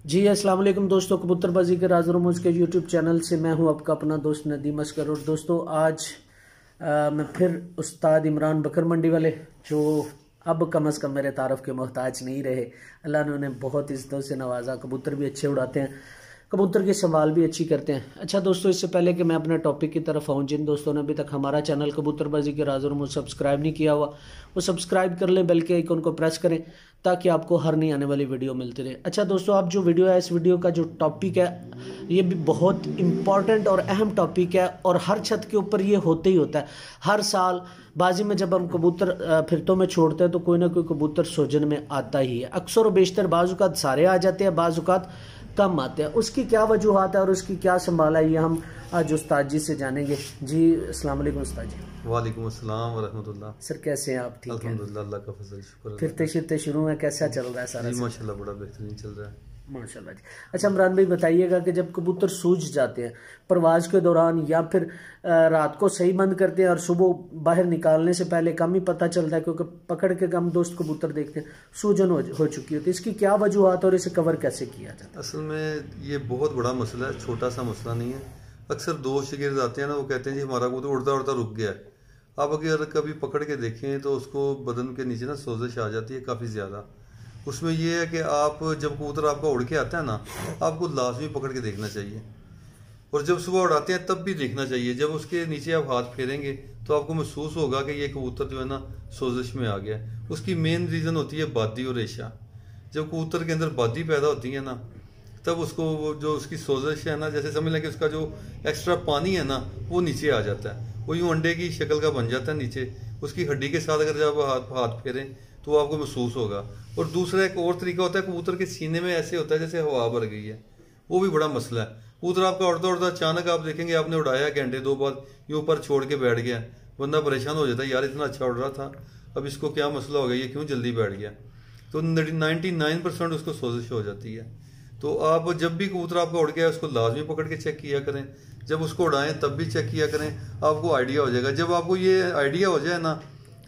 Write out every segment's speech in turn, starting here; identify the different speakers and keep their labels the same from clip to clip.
Speaker 1: जी अस्सलाम वालेकुम दोस्तों, कबूतरबाजी के राज और रमूज के यूट्यूब चैनल से मैं हूं आपका अपना दोस्त नदीम असगर। और दोस्तों आज मैं फिर उस्ताद इमरान बकर मंडी वाले, जो अब कम अज़ कम मेरे तारफ़ के मोहताज नहीं रहे। अल्लाह ने उन्हें बहुत इज़्ज़तों से नवाजा, कबूतर भी अच्छे उड़ाते हैं, कबूतर की संभाल भी अच्छी करते हैं। अच्छा दोस्तों, इससे पहले कि मैं अपने टॉपिक की तरफ आऊँ, जिन दोस्तों ने अभी तक हमारा चैनल कबूतरबाजी के राज और रमूज सब्सक्राइब नहीं किया हुआ, वो सब्सक्राइब कर लें, बेल के आइकन को प्रेस करें ताकि आपको हर नई आने वाली वीडियो मिलती रहे। अच्छा दोस्तों, अब जो वीडियो है, इस वीडियो का जो टॉपिक है, ये भी बहुत इम्पॉर्टेंट और अहम टॉपिक है और हर छत के ऊपर ये होते ही होता है। हर साल बाजी में जब हम कबूतर फिरतों में छोड़ते हैं तो कोई ना कोई कबूतर सोजन में आता ही है। अक्सर व बेशतर बाज़-औक़ात सारे आ जाते हैं, बाज़-औक़ात कम आते हैं। उसकी क्या वजूहात है और उसकी क्या संभाला है, ये हम आज उस्ताद जी से जानेंगे। जी अस्सलाम वालेकुम उस्ताद जी।
Speaker 2: वालेकुम अस्सलाम व रहमतुल्लाह।
Speaker 1: सर कैसे हैं आप? ठीक है
Speaker 2: अल्हम्दुलिल्लाह, अल्लाह का फजल शुक्र।
Speaker 1: फिरते शुरू में कैसा चल रहा है सारा?
Speaker 2: जी माशाल्लाह बड़ा बेहतरीन चल रहा है
Speaker 1: माशाल्लाह जी। अच्छा इमरान भाई बताइएगा कि जब कबूतर सूझ जाते हैं परवाज के दौरान या फिर रात को सही बंद करते हैं और सुबह बाहर निकालने से पहले कम ही पता चलता है, क्योंकि पकड़ के कम दोस्त कबूतर देखते हैं, सूजन हो चुकी होती है, इसकी क्या वजूहत और इसे कवर कैसे किया जाता है?
Speaker 2: असल में ये बहुत बड़ा मसला है, छोटा सा मसला नहीं है। अक्सर दो शागिर्द आते हैं ना, वो कहते हैं जी हमारा कबूतर उड़ता उड़ता रुक गया है। आप अगर कभी पकड़ के देखें तो उसको बदन के नीचे ना सोजिश आ जाती है काफ़ी ज़्यादा। उसमें यह है कि आप जब कबूतर आपका उड़ के आता है ना, आपको लाजमी पकड़ के देखना चाहिए, और जब सुबह उड़ाते हैं तब भी देखना चाहिए। जब उसके नीचे आप हाथ फेरेंगे तो आपको महसूस होगा कि ये कबूतर जो है ना सोजिश में आ गया। उसकी मेन रीज़न होती है बादी और रेशा। जब कबूतर के अंदर बादी पैदा होती है ना, तब उसको जो उसकी सोजिश है ना, जैसे समझ लें कि उसका जो एक्स्ट्रा पानी है ना वो नीचे आ जाता है, वो यूँ अंडे की शक्ल का बन जाता है नीचे। उसकी हड्डी के साथ अगर जब हाथ फेरें तो आपको महसूस होगा। और दूसरा एक और तरीका होता है, कबूतर के सीने में ऐसे होता है जैसे हवा भर गई है, वो भी बड़ा मसला है। कबूतर आपका उड़ता उड़ता अचानक आप देखेंगे आपने उड़ाया घंटे दो बाद ये ऊपर छोड़ के बैठ गया, बंदा परेशान हो जाता है, यार इतना अच्छा उड़ रहा था, अब इसको क्या मसला हो गया, ये क्यों जल्दी बैठ गया। तो 99% उसको सोजिश हो जाती है। तो आप जब भी कबूतर आपका उड़ गया उसको लाजमी पकड़ के चेक किया करें, जब उसको उड़ाएं तब भी चेक किया करें, आपको आइडिया हो जाएगा। जब आपको ये आइडिया हो जाए ना,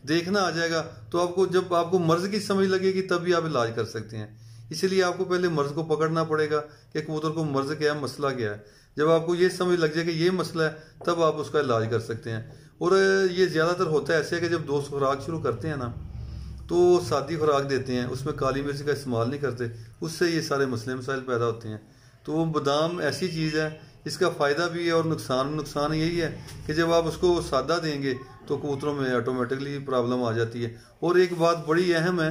Speaker 2: देखना आ जाएगा, तो आपको जब आपको मर्ज की समझ लगेगी तब भी आप इलाज कर सकते हैं। इसीलिए आपको पहले मर्ज को पकड़ना पड़ेगा कि कबूतर को मर्ज क्या है, मसला क्या है। जब आपको ये समझ लग जाए कि ये मसला है, तब आप उसका इलाज कर सकते हैं। और ये ज़्यादातर होता है ऐसे कि जब दोस्त खुराक शुरू करते हैं ना, तो सादी खुराक देते हैं, उसमें काली मिर्च का इस्तेमाल नहीं करते, उससे ये सारे मसले मसाइल पैदा होते हैं। तो बादाम ऐसी चीज़ है, इसका फ़ायदा भी है और नुकसान यही है कि जब आप उसको सादा देंगे तो कबूतरों में ऑटोमेटिकली प्रॉब्लम आ जाती है। और एक बात बड़ी अहम है,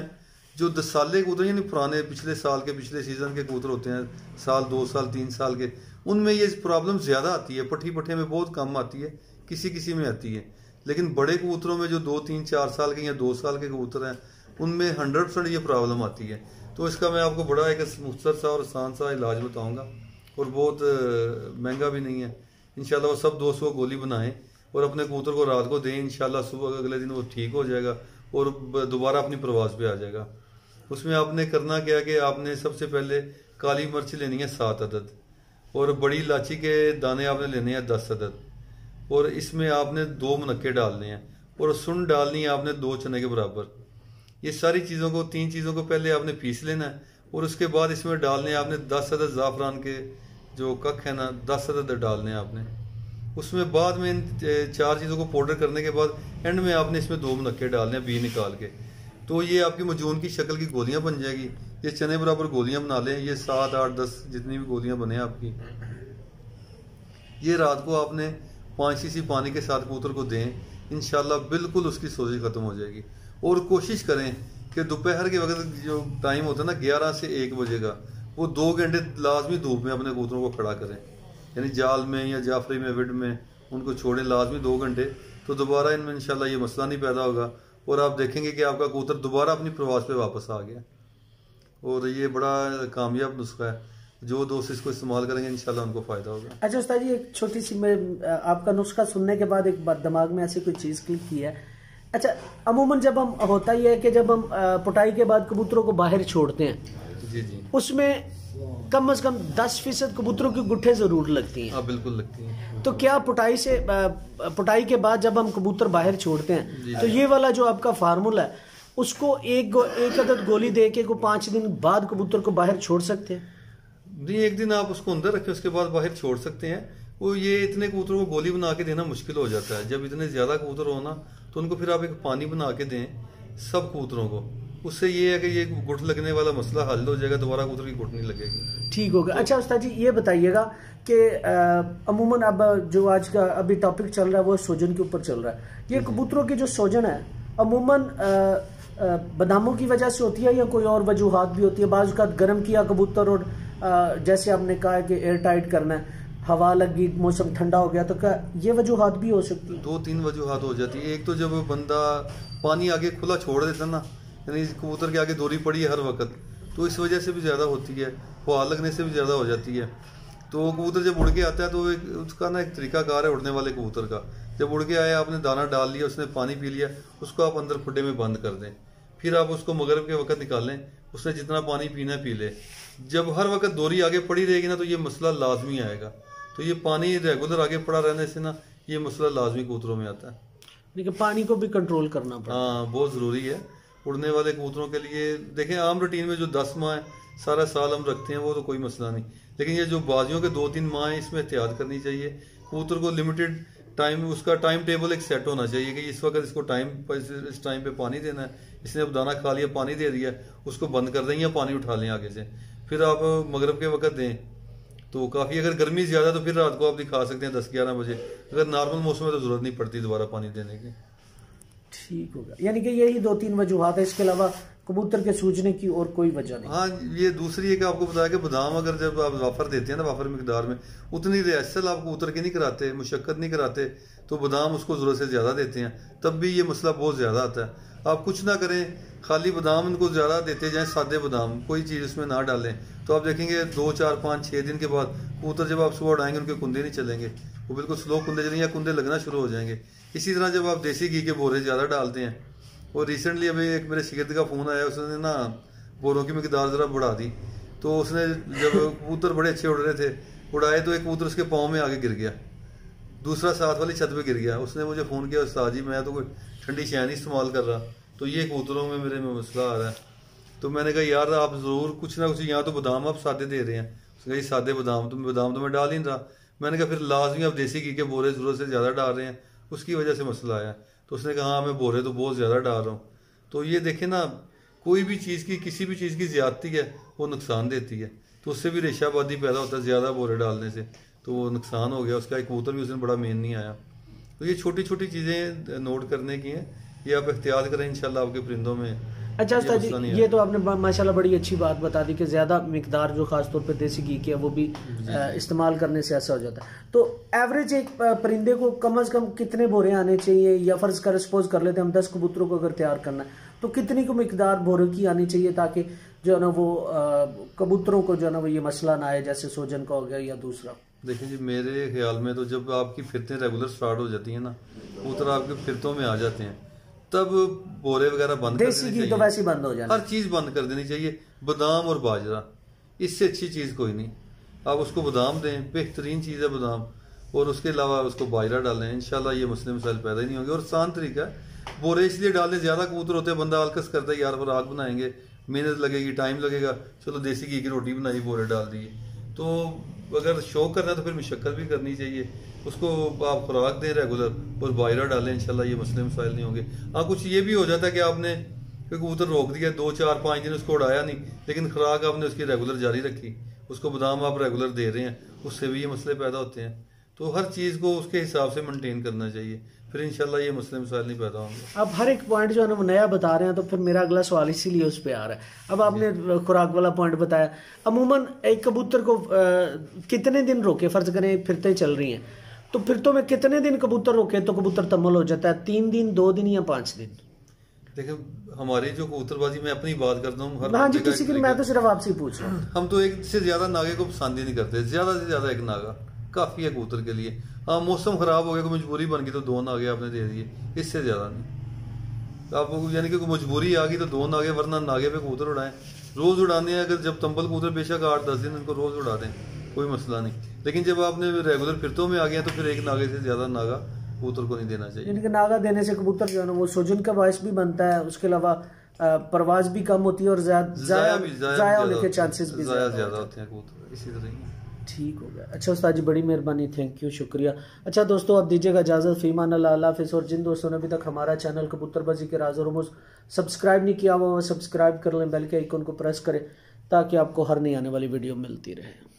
Speaker 2: जो 10 साल के कबूतर यानी पुराने पिछले साल के पिछले सीज़न के कबूतर होते हैं, साल 2 साल 3 साल के, उनमें ये प्रॉब्लम ज़्यादा आती है। पट्ठे में बहुत कम आती है, किसी में आती है। लेकिन बड़े कबूतरों में जो 2 3 4 साल के या 2 साल के कबूतर हैं, उनमें 100% ये प्रॉब्लम आती है। तो इसका मैं आपको बड़ा एक मुख्तसर सा और आसान सा इलाज बताऊंगा, और बहुत महंगा भी नहीं है। इंशाल्लाह वो सब दोस्तों को गोली बनाएं और अपने कबूतर को रात को दें, इंशाल्लाह सुबह अगले दिन वो ठीक हो जाएगा और दोबारा अपनी प्रवास पे आ जाएगा। उसमें आपने करना क्या है कि आपने सबसे पहले काली मिर्च लेनी है 7 अदद, और बड़ी इलायची के दाने आपने लेने हैं 10 अदद, और इसमें आपने 2 मुनक्के डालने हैं, और सुन डालनी है आपने 2 चने के बराबर। ये सारी चीज़ों को 3 चीज़ों को पहले आपने पीस लेना है, और उसके बाद इसमें डालने हैं आपने 10 अदद ज़ाफ़रान के जो कख है ना, 10 अदद डालने हैं आपने। उसमें बाद में इन 4 चीज़ों को पाउडर करने के बाद एंड में आपने इसमें 2 मुनक्के डालने हैं बी निकाल के। तो ये आपकी मजून की शक्ल की गोलियां बन जाएगी। ये चने बराबर गोलियां बना लें, ये 7 8 10 जितनी भी गोलियां बने आपकी, ये रात को आपने 5 सीसी पानी के साथ कबूतर को दें, इंशाल्लाह बिल्कुल उसकी सोजिश खत्म हो जाएगी। और कोशिश करें कि दोपहर के वक्त जो टाइम होता है ना 11 से 1 बजे का, वो 2 घंटे लाजमी धूप में अपने कबूतरों को खड़ा करें, यानी जाल में या जाफरी में विड में उनको छोड़ें लाजमी 2 घंटे। तो दोबारा इनमें इंशाल्लाह ये मसला नहीं पैदा होगा, और आप देखेंगे कि आपका कबूतर दोबारा अपनी प्रवास पे वापस आ गया। और ये बड़ा कामयाब नुस्खा है, जो दोस्त इसको इस्तेमाल करेंगे इंशाल्लाह उनको फ़ायदा होगा।
Speaker 1: अच्छा उस्ताद जी, एक छोटी सी, मैं आपका नुस्खा सुनने के बाद एक बात दिमाग में ऐसी कोई चीज़ क्लिक की है। अच्छा अमूमन जब हम होता ही है कि जब हम पुटाई के बाद कबूतरों को बाहर छोड़ते हैं,
Speaker 2: जी
Speaker 1: उसमें कम से कम 10% कबूतरों की गुट्ठे जरूर लगती हैं।
Speaker 2: हाँ बिल्कुल लगती हैं।
Speaker 1: तो क्या पुटाई के बाद जब हम कबूतर बाहर छोड़ते हैं तो ये वाला जो आपका फार्मूला है, उसको एक अदद गोली दे के को 5 दिन बाद कबूतर को बाहर छोड़ सकते हैं?
Speaker 2: नहीं, एक दिन आप उसको अंदर रखें, उसके बाद बाहर छोड़ सकते हैं। वो ये इतने कबूतरों को गोली बना के देना मुश्किल हो जाता है। जब इतने ज्यादा कबूतर हो ना, तो उनको फिर आप एक पानी बना के दें सब कबूतरों को। उससे ये है कि ये गुट लगने वाला मसला हल हो जाएगा, दोबारा कबूतर की गुट नहीं लगेगी।
Speaker 1: ठीक होगा। अच्छा उस्ताद जी ये बताइएगा कि अमूमन अब जो आज का अभी टॉपिक चल रहा है वो सोजन के ऊपर चल रहा है। ये कबूतरों की जो सोजन है अमूमन बादामों की वजह से होती है या कोई और वजूहात भी होती है? बाज़ का गर्म किया कबूतर और जैसे आपने कहा कि एयर टाइट करना है, हवा लगी, मौसम ठंडा हो गया, तो क्या ये वजूहात भी हो सकती है?
Speaker 2: 2-3 वजूहात हो जाती है। एक तो जब बंदा पानी आगे खुला छोड़ देता ना, यानी कबूतर के आगे दोरी पड़ी है हर वक्त, तो इस वजह से भी ज़्यादा होती है। हवा लगने से भी ज़्यादा हो जाती है। तो कबूतर जब उड़ के आता है तो उसका ना एक तरीकाकार है उड़ने वाले कबूतर का। जब उड़ के आया, आपने दाना डाल लिया, उसने पानी पी लिया, उसको आप अंदर खुड्डे में बंद कर दें। फिर आप उसको मगरिब के वक्त निकालें, उसने जितना पानी पीना पी ले। जब हर वक्त दोरी आगे पड़ी रहेगी ना, तो ये मसला लाजमी आएगा। तो ये पानी रेगुलर आगे पड़ा रहने से ना, ये मसला लाजमी कबूतरों में आता है।
Speaker 1: लेकिन पानी को भी कंट्रोल करना पड़ता है।
Speaker 2: हाँ, बहुत ज़रूरी है उड़ने वाले कबूतरों के लिए। देखें, आम रूटीन में जो 10 माह है सारा साल हम रखते हैं, वो तो कोई मसला नहीं। लेकिन ये जो बाजियों के 2-3 माह है, इसमें एहतियात करनी चाहिए। कबूतर को लिमिटेड टाइम, उसका टाइम टेबल एक सेट होना चाहिए कि इस वक्त इसको इस टाइम पे पानी देना है। इसने अब दाना खा लिया, पानी दे दिया, उसको बंद कर दें या पानी उठा लें आगे से। फिर आप मगरब के वक्त दें तो काफ़ी। अगर गर्मी ज़्यादा तो फिर रात को आप दिखा सकते हैं 10-11 बजे। अगर नॉर्मल मौसम में तो ज़रूरत नहीं पड़ती दोबारा पानी देने की।
Speaker 1: ठीक होगा। यानी कि यही 2-3 वजूहात है, इसके अलावा कबूतर के सूजने की और कोई वजह नहीं?
Speaker 2: हाँ, ये दूसरी है कि आपको बताया कि बादाम अगर जब आप वाफर देते हैं ना, वाफर मिकदार में, उतनी रिहर्सल आप कबूतर की नहीं कराते, मुशक्कत नहीं कराते, तो बादाम उसको ज़रूरत से ज़्यादा देते हैं, तब भी ये मसला बहुत ज़्यादा आता है। आप कुछ ना करें, खाली बादाम इनको ज़्यादा देते जाएँ, सादे बादाम, कोई चीज़ उसमें ना डालें, तो आप देखेंगे 2, 4, 5, 6 दिन के बाद कबूतर जब आप सुबह उड़ाएंगे उनके कुंदे नहीं चलेंगे, वो बिल्कुल स्लो कुंदे चलेंगे या कुंदे लगना शुरू हो जाएंगे। इसी तरह जब आप देसी घी के बोरे ज़्यादा डालते हैं, और रिसेंटली अभी एक मेरे शिगिर्द का फ़ोन आया, उसने ना बोरों की मिकदार ज़रा बढ़ा दी। तो उसने जब कबूतर बड़े अच्छे उड़ रहे थे, उड़ाए तो एक कबूतर उसके पाँव में आगे गिर गया, दूसरा साथ वाली छत पे गिर गया। उसने मुझे फ़ोन किया, उस्ताद जी मैं तो कोई ठंडी शय नहीं इस्तेमाल कर रहा, तो ये कबूतरों में मेरे में मसला आ रहा है। तो मैंने कहा यार आप ज़रूर कुछ ना कुछ, यहाँ तो बादाम आप सादे दे रहे हैं। उसने कहा सादे बादाम तो मैं डाल ही नहीं रहा। मैंने कहा फिर लाजमी आप देसी घी के बोरे ज़रूरत से ज़्यादा डाल रहे हैं, उसकी वजह से मसला आया। तो उसने कहा हाँ मैं बोरे तो बहुत ज़्यादा डाल रहा हूँ। तो ये देखें ना, कोई भी चीज़ की, किसी भी चीज़ की ज़्यादती है वो नुकसान देती है। तो उससे भी रेशाबादी पैदा होता है ज़्यादा बोरे डालने से, तो वो नुकसान हो गया उसका। एक कबूतर भी उस दिन बड़ा मेन नहीं आया। तो ये छोटी छोटी चीज़ें नोट करने की हैं, ये आप एहतियात करें, इंशाल्लाह आपके परिंदों में।
Speaker 1: अच्छा उस्ताद जी, ये तो आपने माशाल्लाह बड़ी अच्छी बात बता दी कि ज़्यादा मिकदार जो खास तौर पे देसी घी की है वो भी इस्तेमाल करने से ऐसा हो जाता है। तो एवरेज एक परिंदे को कम से कम कितने बोरे आने चाहिए, या फर्ज कर सपोज कर लेते हैं हम 10 कबूतरों को अगर तैयार करना है, तो कितनी को मिकदार बोरे की आनी चाहिए ताकि जो है ना वो कबूतरों को जो है ना वो ये मसला ना आए, जैसे सोजन का हो गया या दूसरा?
Speaker 2: देखिए जी, मेरे ख्याल में तो जब आपकी फिरतें रेगुलर स्टार्ट हो जाती हैं ना, कबूतर आपके फिरतों में आ जाते हैं, तब बोरे वगैरह बंद कर देनी चाहिए।
Speaker 1: तो वैसे बंद हो जाना,
Speaker 2: हर चीज़ बंद कर देनी चाहिए। बादाम और बाजरा, इससे अच्छी चीज़ कोई नहीं। आप उसको बादाम दें, बेहतरीन चीज़ है बादाम, और उसके अलावा उसको बाजरा डालें, इंशाल्लाह ये मसले मसाइल पैदा ही नहीं होंगे। और आसान तरीका है, बोरे इसलिए डालने, ज़्यादा कबूतर होते हैं, बंदा आलकस करता है यार पर आग बनाएंगे, मेहनत लगेगी, टाइम लगेगा, चलो देसी घी की रोटी बनाई, बोरे डाल दिए। तो अगर शौक करना है तो फिर मुशक्कत भी करनी चाहिए। उसको आप खुराक दें रेगुलर और बाजरा डालें, इंशाल्लाह ये मसले मसाइल नहीं होंगे। हाँ, कुछ ये भी हो जाता है कि आपने कबूतर रोक दिया, 2, 4, 5 दिन उसको उड़ाया नहीं, लेकिन खुराक आपने उसकी रेगुलर जारी रखी, उसको बादाम आप रेगुलर दे रहे हैं, उससे भी ये मसले पैदा होते हैं। तो हर चीज़ को उसके हिसाब से मेंटेन करना चाहिए, फिर इंशाल्लाह ये मसले मसाइल नहीं पैदा होंगे।
Speaker 1: अब हर एक पॉइंट जो है ना वो नया बता रहे हैं, तो फिर मेरा अगला सवाल इसीलिए उस पर आ रहा है। अब आपने खुराक वाला पॉइंट बताया, अमूमन एक कबूतर को कितने दिन रोके, फर्ज करें फिरते चल रही हैं, तो फिरतों में कितने दिन कबूतर रोके तो कबूतर तम्मल हो जाता है? 3 दिन, 2 दिन या 5 दिन?
Speaker 2: देखिए हमारी जो कबूतरबाजी, मैं अपनी बात करता हूँ,
Speaker 1: हाँ जी, किसी की मैं तो सिर्फ आपसे पूछ रहा हूँ।
Speaker 2: हम तो एक से ज्यादा नागे को पसंद ही नहीं करते, ज्यादा से ज्यादा एक नागा काफी है कबूतर के लिए। हाँ, मौसम खराब हो गया, कोई मजबूरी बन गई तो 2 नागे आपने दे दिए, इससे ज्यादा नहीं। आप यानी कि कोई मजबूरी आ गई तो 2 नागे, वरना नागे पे कबूतर उड़ाएं। रोज उड़ाने हैं, अगर जब तंबल कबूतर बेशक 8-10 दिन उनको रोज उड़ा दें, कोई मसला नहीं। लेकिन जब आपने रेगुलर फिरतों में आ गया तो फिर एक नागे से ज्यादा नागा कबूतर को नहीं देना चाहिए।
Speaker 1: यानी कि नागा देने से कबूतर जो है ना वो सोजन का बायस भी बनता है, उसके अलावा परवाज भी कम होती है और जाया होने के चांसेस भी
Speaker 2: ज्यादा होते हैं कबूतर, इसी तरह ही।
Speaker 1: ठीक हो गया। अच्छा उस्ताद जी बड़ी मेहरबानी, थैंक यू, शुक्रिया। अच्छा दोस्तों अब दीजिएगा इजाज़त, फीमान अल्लाह हाफिज़। और जिन दोस्तों ने अभी तक हमारा चैनल कबूतरबाजी के राज और रमूज़ सब्सक्राइब नहीं किया वो सब्सक्राइब कर लें, बेल के आइकन को प्रेस करें ताकि आपको हर नई आने वाली वीडियो मिलती रहे।